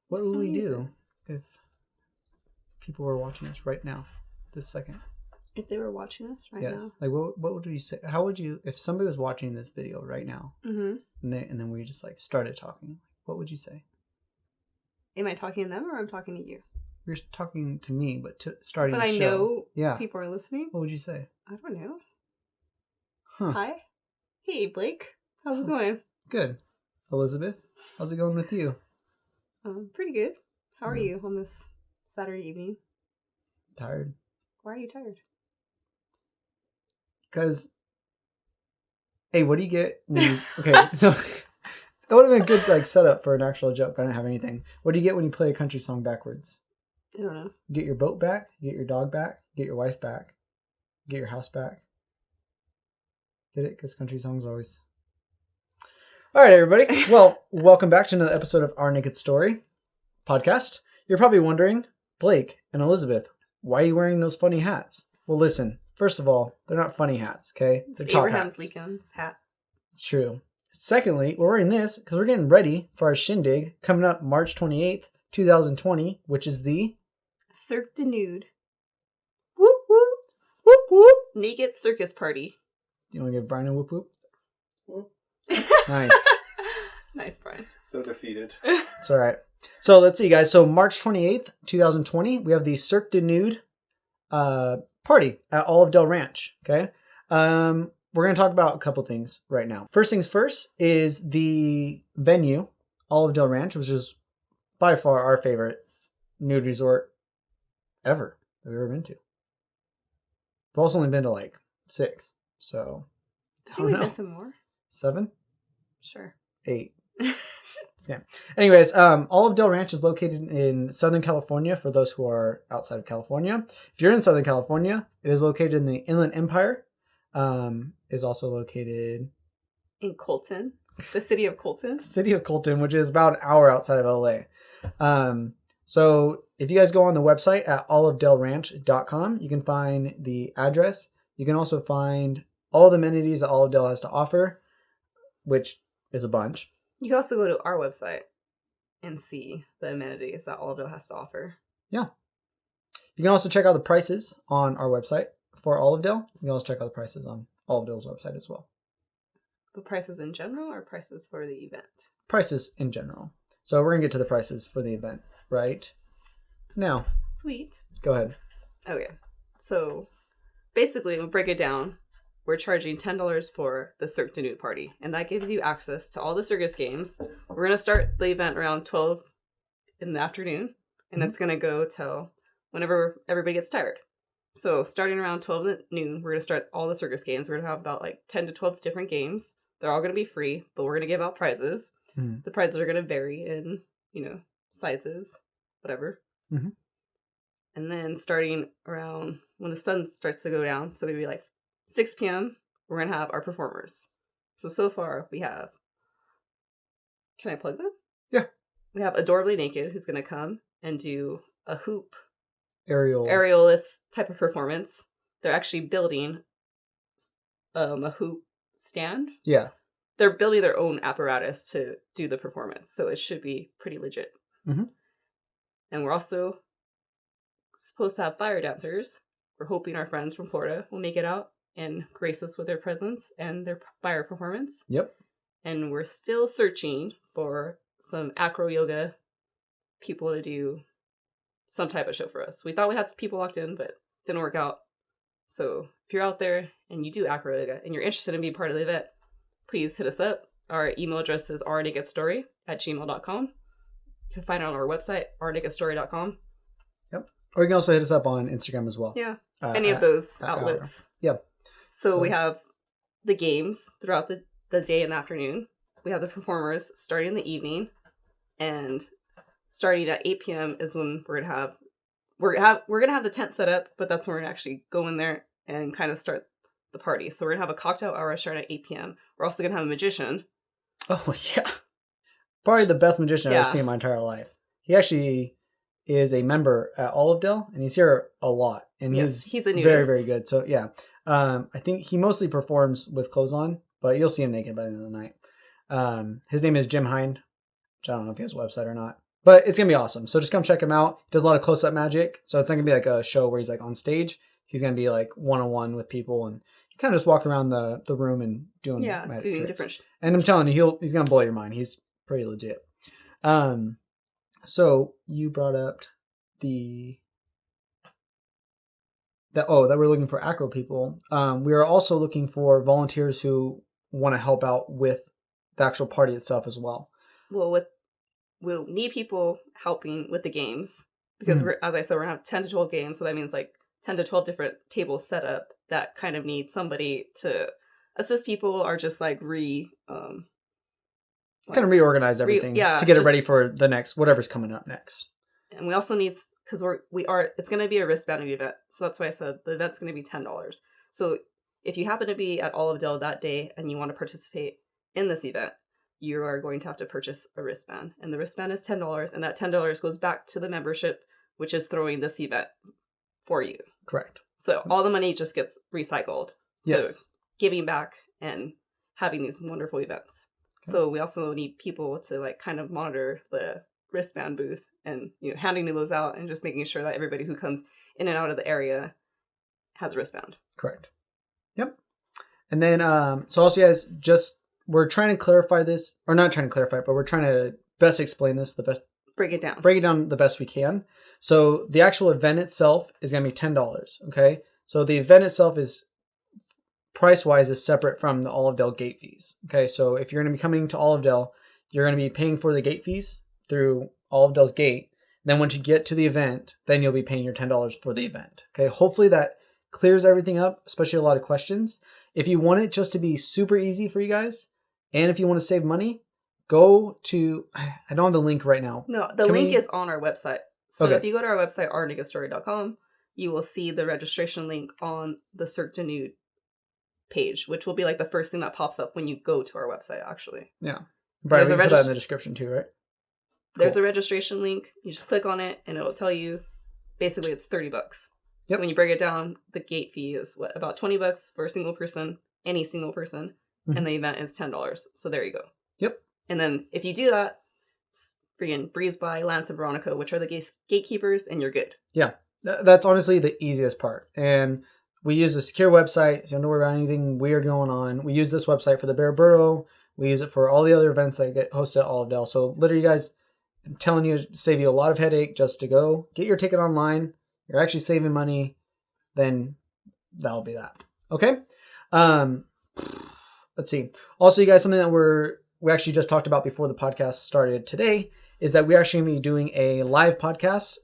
What would we do if people were watching us right now, this second? If they were watching us right now? Yes. Like, what would you say? How would you, if somebody was watching this video right now, and then we just, like, started talking, what would you say? Am I talking to them or I'm talking to you? You're talking to me, but starting but the show. But I know people are listening? What would you say? I don't know. Huh. Hi. Hey, Blake. How's it going? Good. Elizabeth, how's it going with you? Pretty good. How are you on this Saturday evening? Tired. Why are you tired? Because, hey, what do you get when you... Okay, so that would have been a good, like, setup for an actual joke. I don't have anything. What do you get when you play a country song backwards? I don't know. You get your boat back, you get your dog back, you get your wife back, you get your house back. Get it? Because country songs always... All right, everybody. Well, welcome back to another episode of Our Naked Story podcast. You're probably wondering, Blake and Elizabeth, why are you wearing those funny hats? Well, listen, first of all, they're not funny hats, okay? They're top Abraham hats. Lincoln's hat. It's true. Secondly, we're wearing this because we're getting ready for our shindig coming up March 28th, 2020, which is the... Cirque De Nude. Whoop, whoop. Whoop, whoop. Naked circus party. Do you want to give Brian a whoop, whoop? Whoop. Nice. Nice, Brian. So defeated. It's all right. So let's see, guys. So March 28th, 2020, we have the Cirque De Nude party at Olive Del Ranch. Okay. We're going to talk about a couple things right now. First things first is the venue, Olive Del Ranch, which is by far our favorite nude resort ever that we've ever been to. We've also only been to like 6. So I think we've been to more. 7? Sure. 8. Okay. Anyways, Olive Del Ranch is located in Southern California for those who are outside of California. If you're in Southern California, it is located in the Inland Empire. Is also located in Colton, the city of Colton. City of Colton, which is about an hour outside of LA. So if you guys go on the website at olivedelranch.com, you can find the address. You can also find all the amenities that Olive Del has to offer, which is a bunch. You can also go to our website and see the amenities that Olive Del has to offer. Yeah. You can also check out the prices on our website for Olive Del. You can also check out the prices on Olive Del's website as well. The prices in general or prices for the event? Prices in general. So we're going to get to the prices for the event right now. Sweet. Go ahead. Okay. So basically, we'll break it down. We're charging $10 for the Cirque De Nude party, and that gives you access to all the circus games. We're going to start the event around 12 in the afternoon, and it's going to go till whenever everybody gets tired. So starting around 12 at noon, we're going to start all the circus games. We're going to have about like 10 to 12 different games. They're all going to be free, but we're going to give out prizes. Mm-hmm. The prizes are going to vary in, sizes, whatever. Mm-hmm. And then starting around when the sun starts to go down, so maybe like 6 p.m., we're going to have our performers. So far, we have... Can I plug them? Yeah. We have Adorably Naked, who's going to come and do a hoop. Aerialist type of performance. They're actually building a hoop stand. Yeah. They're building their own apparatus to do the performance, so it should be pretty legit. Mm-hmm. And we're also supposed to have fire dancers. We're hoping our friends from Florida will make it out and grace us with their presence and their fire performance. Yep. And we're still searching for some acro yoga people to do some type of show for us. We thought we had some people locked in, but it didn't work out. So if you're out there and you do acro yoga and you're interested in being part of the event, please hit us up. Our email address is ournakedstory@gmail.com. You can find it on our website, ournakedstory.com. Yep. Or you can also hit us up on Instagram as well. Yeah. Any of those outlets. Yep. So we have the games throughout the day and the afternoon. We have the performers starting in the evening, and starting at 8 p.m. is when we're gonna have the tent set up, but that's when we're gonna actually go in there and kind of start the party. So we're gonna have a cocktail hour starting at 8 p.m. We're also gonna have a magician. Oh yeah, probably the best magician I've ever seen in my entire life. He actually is a member at Olive Del, and he's here a lot. And he's a nudist. Very, very good. So yeah, I think he mostly performs with clothes on, but you'll see him naked by the end of the night. His name is Jim Hind, which I don't know if he has a website or not. But it's going to be awesome. So just come check him out. He does a lot of close-up magic. So it's not going to be like a show where he's like on stage. He's going to be like one-on-one with people and kind of just walk around the room and doing magic doing tricks. different. And I'm telling you, he's going to blow your mind. He's pretty legit. So you brought up that we're looking for acro people. We are also looking for volunteers who want to help out with the actual party itself as well. Well, we'll need people helping with the games because as I said, we're gonna have 10 to 12 games, so that means like 10 to 12 different tables set up that kind of need somebody to assist people or just like kind of reorganize everything to get it ready for the next whatever's coming up next. And we also need, because it's going to be a wristband event, so that's why I said the event's going to be $10. So if you happen to be at Olive Dale that day and you want to participate in this event, you are going to have to purchase a wristband, and the wristband is $10, and that $10 goes back to the membership, which is throwing this event for you. Correct. So all the money just gets recycled. Yes. So giving back and having these wonderful events. Okay. So we also need people to like kind of monitor the wristband booth and handing those out and just making sure that everybody who comes in and out of the area has a wristband. Correct. Yep. And then so also, guys, we're trying to clarify this, or not trying to clarify, but we're trying to best explain this the best. Break it down the best we can. So the actual event itself is going to be $10. Okay. So the event itself is price-wise is separate from the Olive Dale gate fees. Okay. So if you're going to be coming to Olive Dale, you're going to be paying for the gate fees through Olive Dale's gate. Then once you get to the event, then you'll be paying your $10 for the event. Okay. Hopefully that clears everything up, especially a lot of questions. If you want it just to be super easy for you guys, and if you want to save money, go to, I don't have the link right now. No, the link is on our website. So if you go to our website, ournudiststory.com, you will see the registration link on the Cirque De Nude page, which will be like the first thing that pops up when you go to our website, actually. Yeah. Brian, we can put that in the description too, right? There's a registration link. You just click on it and it'll tell you, basically it's $30. Yep. So when you break it down, the gate fee is about $20 for a single person, any single person. And the event is $10. So there you go. Yep. And then if you do that, freaking breeze by Lance and Veronica, which are the gatekeepers, and you're good. Yeah. That's honestly the easiest part. And we use a secure website, so you don't have to worry about anything weird going on. We use this website for the Bear Burrow. We use it for all the other events that get hosted at Olive Dale. So literally, guys, I'm telling you, save you a lot of headache just to go. Get your ticket online. You're actually saving money. Then that'll be that. Okay? Let's see. Also, you guys, something that we actually just talked about before the podcast started today is that we're actually going to be doing a live podcast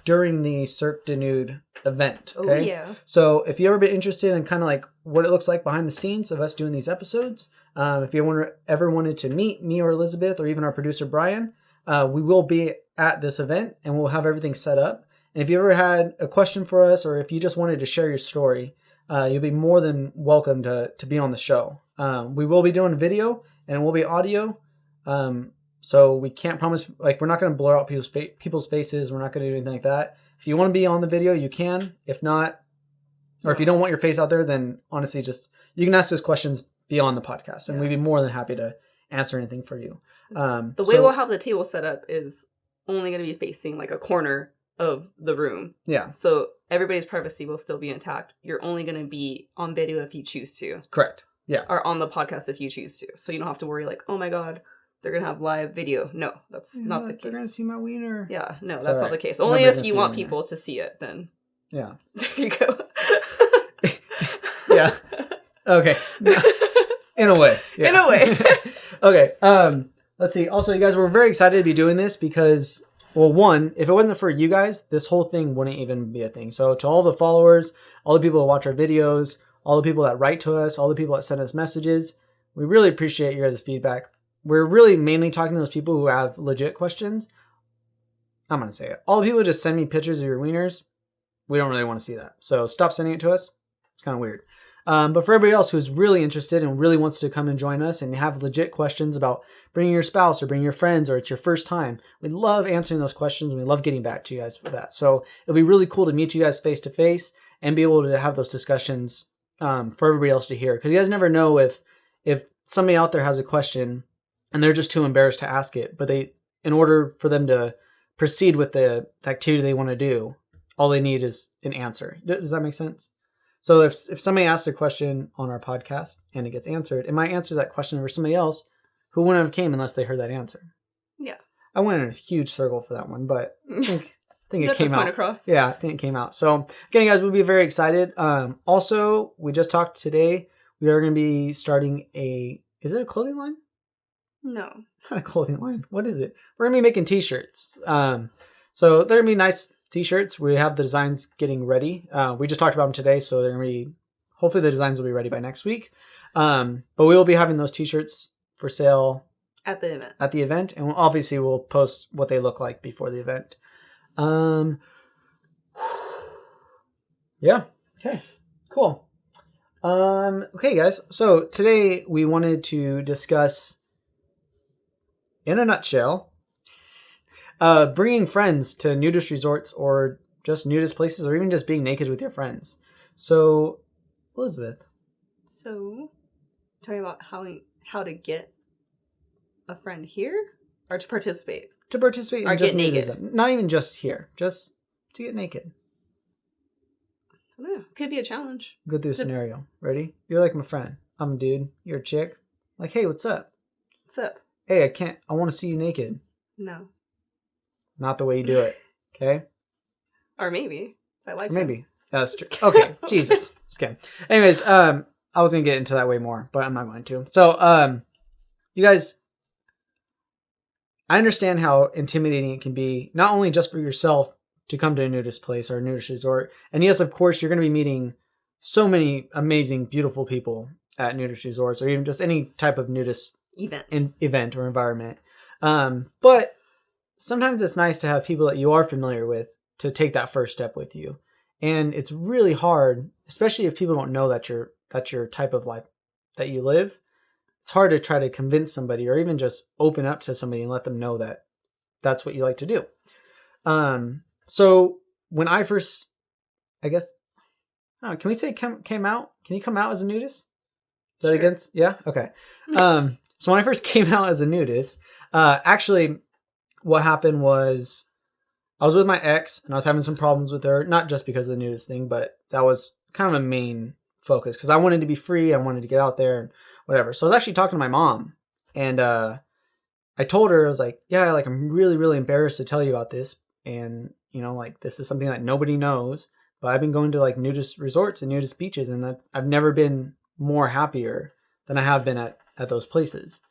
during the Cirque De Nude event. Okay? Oh, yeah. So if you've ever been interested in kind of like what it looks like behind the scenes of us doing these episodes, if you ever wanted to meet me or Elizabeth or even our producer Brian, we will be at this event and we'll have everything set up. And if you ever had a question for us or if you just wanted to share your story, you'll be more than welcome to be on the show. We will be doing video and it will be audio. So we can't promise, like, we're not going to blur out people's faces. We're not going to do anything like that. If you want to be on the video, you can. If not, or if you don't want your face out there, then honestly, you can ask us questions beyond the podcast and we'd be more than happy to answer anything for you. The way we'll have the table set up is only going to be facing like a corner of the room. Yeah. So everybody's privacy will still be intact. You're only going to be on video if you choose to. Correct. Yeah. Or on the podcast if you choose to. So you don't have to worry like, oh my God, they're going to have live video. No, that's not the case. They're going to see my wiener. Yeah, no, that's not the case. Only if you want people to see it, then. Yeah. There you go. Yeah. Okay. In a way. Yeah. In a way. Okay. Let's see. Also, you guys, we're very excited to be doing this because, well, one, if it wasn't for you guys, this whole thing wouldn't even be a thing. So to all the followers, all the people that watch our videos, all the people that write to us, all the people that send us messages, we really appreciate your guys' feedback. We're really mainly talking to those people who have legit questions. I'm going to say it. All the people who just send me pictures of your wieners, we don't really want to see that. So stop sending it to us. It's kind of weird. But for everybody else who's really interested and really wants to come and join us and have legit questions about bringing your spouse or bringing your friends or it's your first time, we love answering those questions and we love getting back to you guys for that. So it'll be really cool to meet you guys face to face and be able to have those discussions for everybody else to hear. Because you guys never know if somebody out there has a question and they're just too embarrassed to ask it, but they in order for them to proceed with the activity they want to do, all they need is an answer. Does that make sense? So if somebody asks a question on our podcast and it gets answered, it might answer that question for somebody else who wouldn't have came unless they heard that answer. Yeah. I went in a huge circle for that one, but I think it came out. Across. Yeah, I think it came out. So again, guys, we'll be very excited. Also, we just talked today. We are going to be starting is it a clothing line? No. Not a clothing line. What is it? We're going to be making t-shirts. So they're going to be nice t-shirts. We have the designs getting ready. We just talked about them today, so they're going to be, hopefully the designs will be ready by next week. But we will be having those t-shirts for sale at the event. And obviously we'll post what they look like before the event. Yeah. Okay. Cool. Okay, guys. So today we wanted to discuss, in a nutshell, bringing friends to nudist resorts or just nudist places, or even just being naked with your friends. So, Elizabeth. So, talking about how to get a friend here, or to participate? To participate or in just get nudism. Naked. Not even just here. Just to get naked. I don't know. Could be a challenge. Go through a scenario. Ready? You're like my friend. I'm a dude. You're a chick. Like, hey, what's up? What's up? Hey, I want to see you naked. No. Not the way you do it. Okay? Or maybe. If I like maybe. That's true. Okay. Jesus. Just kidding. Anyways, I was going to get into that way more, but I'm not going to. So, you guys, I understand how intimidating it can be, not only just for yourself to come to a nudist place or a nudist resort. And yes, of course, you're going to be meeting so many amazing, beautiful people at nudist resorts, or even just any type of nudist event or environment. But sometimes it's nice to have people that you are familiar with to take that first step with you. And it's really hard, especially if people don't know that's your type of life that you live. It's hard to try to convince somebody or even just open up to somebody and let them know that that's what you like to do. So when I first, I guess, can we say came out? Can you come out as a nudist? Is that Sure. against? Yeah? Okay. So when I first came out as a nudist, actually what happened was I was with my ex and I was having some problems with her, not just because of the nudist thing, but that was kind of a main focus because I wanted to be free. I wanted to get out there and whatever. So I was actually talking to my mom and I told her, I was like, yeah, like I'm really, really embarrassed to tell you about this. And, you know, like this is something that nobody knows, but I've been going to like nudist resorts and nudist beaches and I've never been more happier than I have been at those places.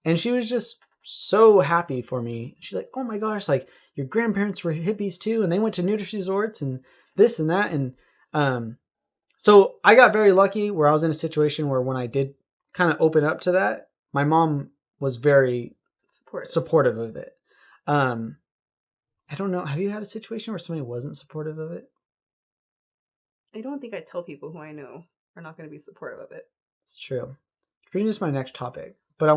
And she was just so happy for me. She's like, oh my gosh, like your grandparents were hippies too. And they went to nudist resorts and this and that. And so I got very lucky where I was in a situation where when I did kind of open up to that, my mom was very supportive of it. I don't know. Have you had a situation where somebody wasn't supportive of it? I don't think I tell people who I know are not going to be supportive of it. It's true. Pretty much my next topic. But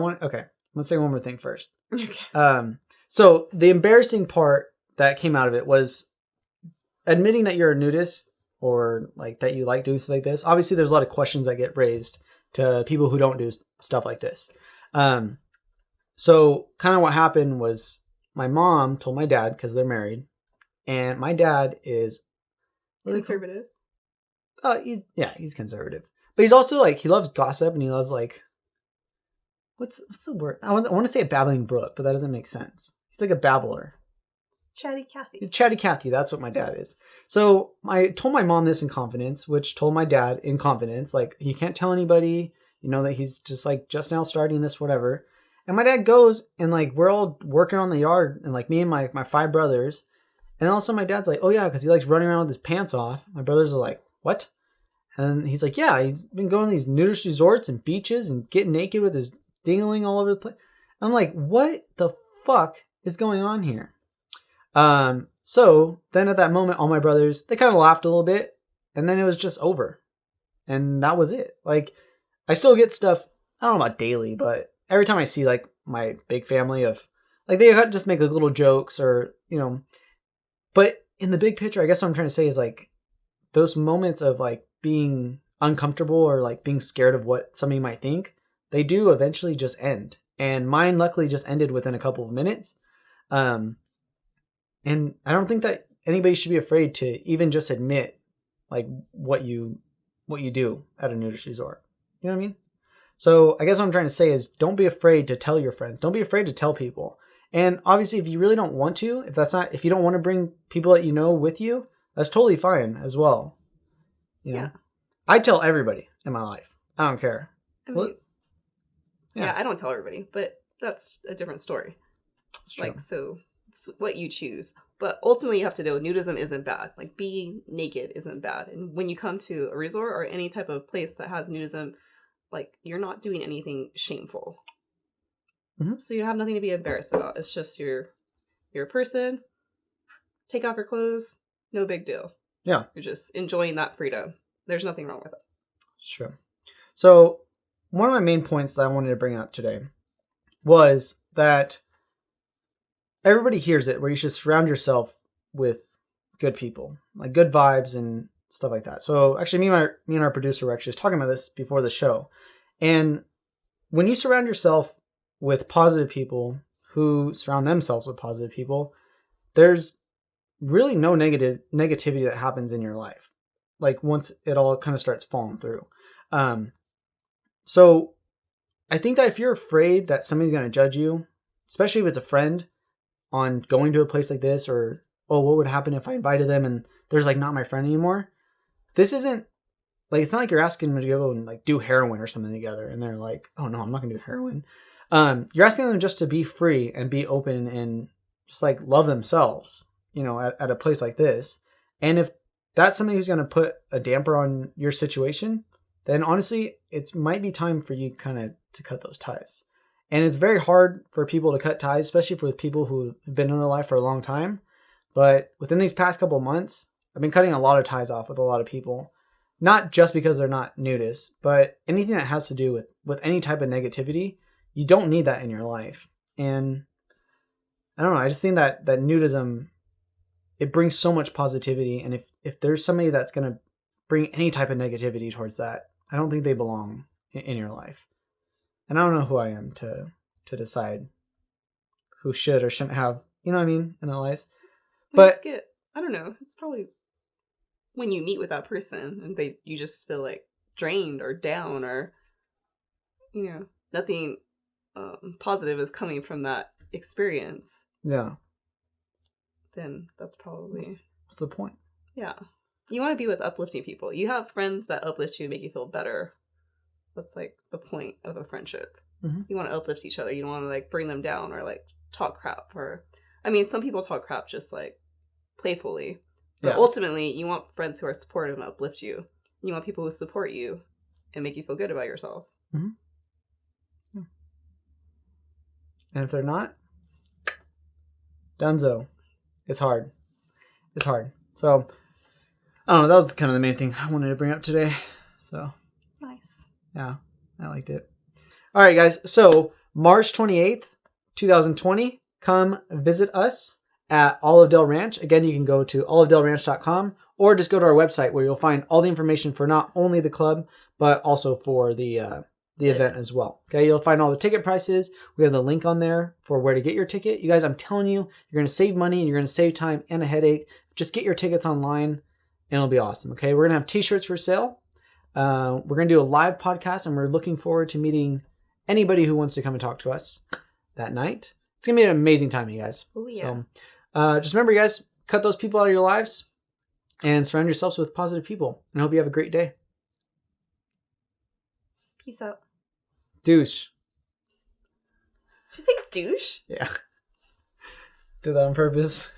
let's say one more thing first. Okay. So the embarrassing part that came out of it was admitting that you're a nudist or like that you like doing stuff like this. Obviously, there's a lot of questions that get raised to people who don't do stuff like this. So kind of what happened was my mom told my dad, because they're married, and my dad is conservative. He's conservative, but he's also like he loves gossip and he loves like what's the word? I want to say a babbling brook, but that doesn't make sense. He's like a babbler. Chatty Cathy. Chatty Cathy, that's what my dad is. So I told my mom this in confidence, which told my dad in confidence, like, you can't tell anybody, you know, that he's just like just now starting this, whatever. And my dad goes and like, we're all working on the yard and like me and my 5 brothers. And also my dad's like, oh yeah, because he likes running around with his pants off. My brothers are like, what? And he's like, yeah, he's been going to these nudist resorts and beaches and getting naked with his dingling all over the place. I'm like, what the fuck is going on here? So then at that moment, all my brothers, they kind of laughed a little bit and then it was just over. And that was it. Like, I still get stuff, I don't know about daily, but every time I see like my big family of, like, they just make like little jokes or, you know, but in the big picture, I guess what I'm trying to say is like those moments of like being uncomfortable or like being scared of what somebody might think, they do eventually just end. And mine luckily just ended within a couple of minutes. And I don't think that anybody should be afraid to even just admit like what you do at a nudist resort. You know what I mean? So I guess what I'm trying to say is don't be afraid to tell your friends. Don't be afraid to tell people. And obviously if you really don't want to, if you don't want to bring people that you know with you, that's totally fine as well. You know? Yeah. I tell everybody in my life. I don't care. I mean, I don't tell everybody, but that's a different story. It's true. Like, so it's what you choose. But ultimately, you have to know nudism isn't bad. Like, being naked isn't bad. And when you come to a resort or any type of place that has nudism, like, you're not doing anything shameful. Mm-hmm. So you have nothing to be embarrassed about. It's just you're a person. Take off your clothes. No big deal. Yeah. You're just enjoying that freedom. There's nothing wrong with it. It's true. So one of my main points that I wanted to bring up today was that everybody hears it, where you should surround yourself with good people, like good vibes and stuff like that. So actually me and our producer were actually just talking about this before the show. And when you surround yourself with positive people who surround themselves with positive people, there's really no negativity that happens in your life. Like once it all kind of starts falling through. So I think that if you're afraid that somebody's going to judge you, especially if it's a friend, on going to a place like this, or, oh, what would happen if I invited them and there's like not my friend anymore? This isn't like, it's not like you're asking them to go and like do heroin or something together. And they're like, oh no, I'm not going to do heroin. You're asking them just to be free and be open and just like love themselves, you know, at a place like this. And if that's something who's going to put a damper on your situation, then honestly, it might be time for you kind of to cut those ties. And it's very hard for people to cut ties, especially with people who have been in their life for a long time. But within these past couple of months, I've been cutting a lot of ties off with a lot of people. Not just because they're not nudists, but anything that has to do with any type of negativity, you don't need that in your life. And I don't know, I just think that nudism, it brings so much positivity. And if there's somebody that's going to bring any type of negativity towards that, I don't think they belong in your life. And I don't know who I am to decide who should or shouldn't have, you know what I mean, in their lives. But I don't know, it's probably when you meet with that person and you just feel like drained or down, or, you know, nothing positive is coming from that experience. Yeah. Then that's probably... What's the point? Yeah. You want to be with uplifting people. You have friends that uplift you and make you feel better. That's like the point of a friendship. Mm-hmm. You want to uplift each other. You don't want to like bring them down or like talk crap. Or, I mean, some people talk crap just like playfully. But ultimately, you want friends who are supportive and uplift you. You want people who support you and make you feel good about yourself. Mm-hmm. Yeah. And if they're not, dunzo. It's hard. It's hard. So, I don't know. That was kind of the main thing I wanted to bring up today. So, nice. Yeah, I liked it. All right, guys. So, March 28th, 2020, come visit us at Olive Del Ranch. Again, you can go to olivedelranch.com or just go to our website where you'll find all the information for not only the club, but also for the event as well. Okay, you'll find all the ticket prices. We have the link on there for where to get your ticket. You guys, I'm telling you, you're going to save money and you're going to save time and a headache. Just get your tickets online and it'll be awesome. Okay, we're going to have t-shirts for sale. We're going to do a live podcast and we're looking forward to meeting anybody who wants to come and talk to us that night. It's going to be an amazing time, you guys. Oh, yeah. So just remember, you guys, cut those people out of your lives and surround yourselves with positive people. And I hope you have a great day. Peace out. Douche. Did you say douche? Yeah. Did that on purpose.